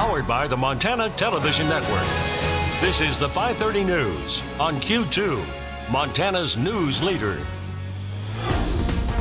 Powered by the Montana Television Network. This is the 530 News on Q2, Montana's news leader.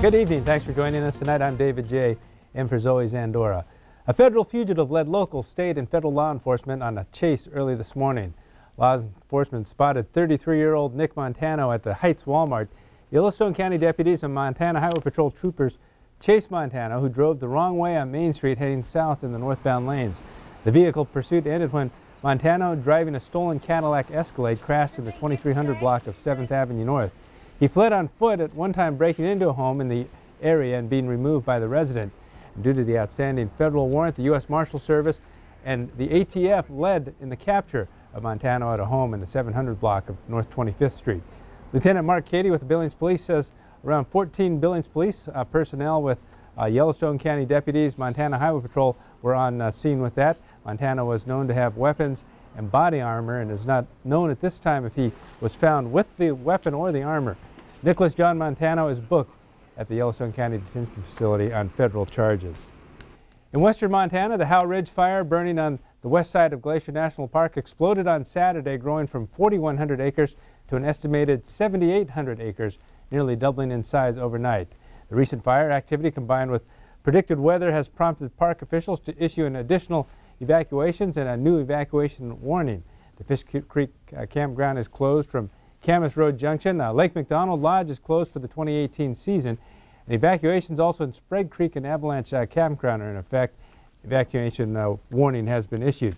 Good evening. Thanks for joining us tonight. I'm David J. in for Zoe Zandora. A federal fugitive led local, state, and federal law enforcement on a chase early this morning. Law enforcement spotted 33-year-old Nick Montano at the Heights Walmart. Yellowstone County deputies and Montana Highway Patrol troopers chased Montano, who drove the wrong way on Main Street heading south in the northbound lanes. The vehicle pursuit ended when Montano, driving a stolen Cadillac Escalade, crashed in the 2300 block of 7th Avenue North. He fled on foot, at one time breaking into a home in the area and being removed by the resident. Due to the outstanding federal warrant, the U.S. Marshal Service and the ATF led in the capture of Montano at a home in the 700 block of North 25th Street. Lieutenant Mark Cady with the Billings Police says around 14 Billings Police personnel with Yellowstone County deputies, Montana Highway Patrol were on scene with that. Montano was known to have weapons and body armor and is not known at this time if he was found with the weapon or the armor. Nicholas John Montano is booked at the Yellowstone County Detention Facility on federal charges. In western Montana, the Howe Ridge fire burning on the west side of Glacier National Park exploded on Saturday, growing from 4,100 acres to an estimated 7,800 acres, nearly doubling in size overnight. The recent fire activity, combined with predicted weather, has prompted park officials to issue an additional evacuations and a new evacuation warning. The Fish Creek campground is closed from Camas Road Junction. Lake McDonald Lodge is closed for the 2018 season. And evacuations also in Sprague Creek and Avalanche Campground are in effect. Evacuation warning has been issued.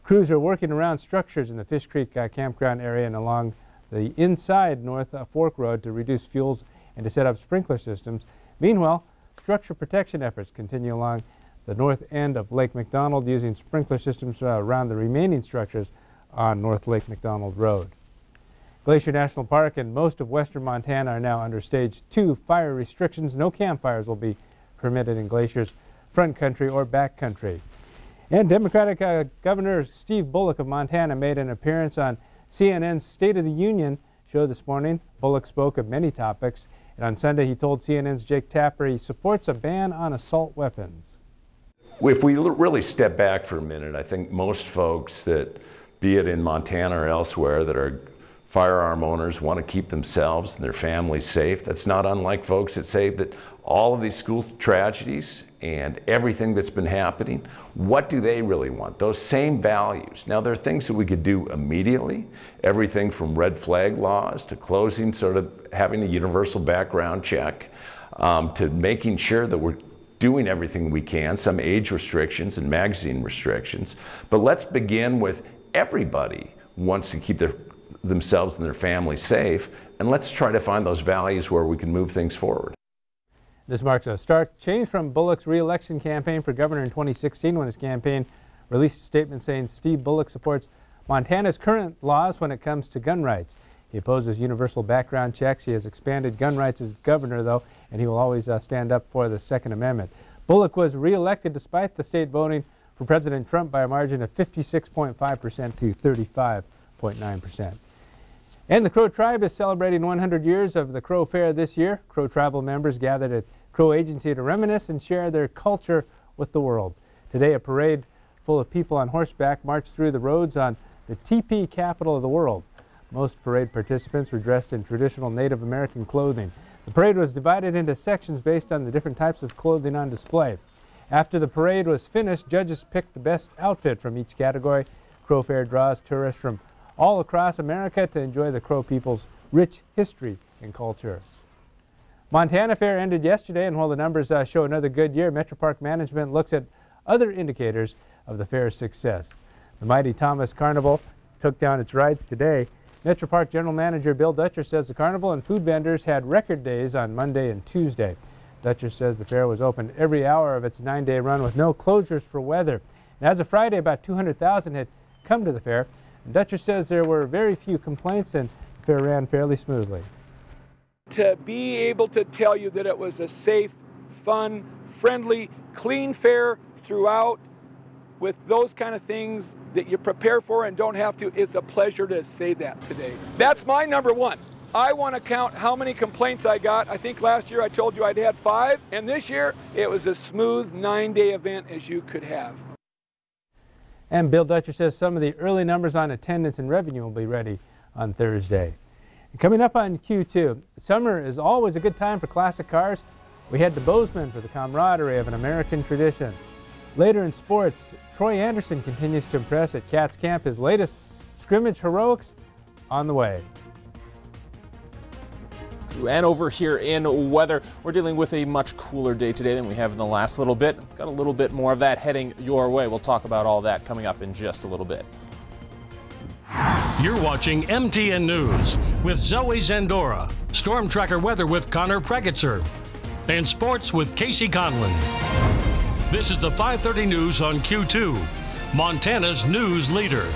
Crews are working around structures in the Fish Creek campground area and along the inside North Fork Road to reduce fuels and to set up sprinkler systems. Meanwhile, structure protection efforts continue along the north end of Lake McDonald using sprinkler systems around the remaining structures on North Lake McDonald Road. Glacier National Park and most of western Montana are now under Stage 2 fire restrictions. No campfires will be permitted in Glacier's front country or back country. And Democratic Governor Steve Bullock of Montana made an appearance on CNN's State of the Union show this morning. Bullock spoke of many topics, and on Sunday he told CNN's Jake Tapper he supports a ban on assault weapons. If we really step back for a minute, I think most folks that, be it in Montana or elsewhere, that are firearm owners want to keep themselves and their families safe. That's not unlike folks that say that all of these school tragedies and everything that's been happening, what do they really want? Those same values. Now, there are things that we could do immediately, everything from red flag laws to closing, sort of having a universal background check, to making sure that we're doing everything we can, some age restrictions and magazine restrictions. But let's begin with everybody wants to keep themselves and their families safe, and let's try to find those values where we can move things forward. This marks a stark change from Bullock's re-election campaign for governor in 2016, when his campaign released a statement saying Steve Bullock supports Montana's current laws when it comes to gun rights. He opposes universal background checks. He has expanded gun rights as governor, though, and he will always stand up for the Second Amendment. Bullock was re-elected despite the state voting for President Trump by a margin of 56.5% to 35.9%. And the Crow Tribe is celebrating 100 years of the Crow Fair this year. Crow Tribal members gathered at Crow Agency to reminisce and share their culture with the world. Today, a parade full of people on horseback marched through the roads on the teepee capital of the world. Most parade participants were dressed in traditional Native American clothing. The parade was divided into sections based on the different types of clothing on display. After the parade was finished, judges picked the best outfit from each category. Crow Fair draws tourists from all across America to enjoy the Crow people's rich history and culture. Montana Fair ended yesterday, and while the numbers show another good year, Metro Park Management looks at other indicators of the fair's success. The mighty Thomas Carnival took down its rides today. Metro Park General Manager Bill Dutcher says the carnival and food vendors had record days on Monday and Tuesday. Dutcher says the fair was open every hour of its 9-day run with no closures for weather. And as of Friday, about 200,000 had come to the fair. And Dutcher says there were very few complaints and the fair ran fairly smoothly. To be able to tell you that it was a safe, fun, friendly, clean fair throughout, with those kind of things that you prepare for and don't have to, it's a pleasure to say that today. That's my number one. I want to count how many complaints I got. I think last year I told you I'd had 5, and this year it was as smooth 9-day event as you could have. And Bill Dutcher says some of the early numbers on attendance and revenue will be ready on Thursday. And coming up on Q2, summer is always a good time for classic cars. We head to Bozeman for the camaraderie of an American tradition. Later in sports, Troy Anderson continues to impress at Cats Camp. His latest scrimmage heroics on the way. And over here in weather, we're dealing with a much cooler day today than we have in the last little bit. Got a little bit more of that heading your way. We'll talk about all that coming up in just a little bit. You're watching MTN News with Zoe Zandora, Storm Tracker weather with Connor Pregitzer, and sports with Casey Conlon. This is the 5:30 News on Q2, Montana's news leader.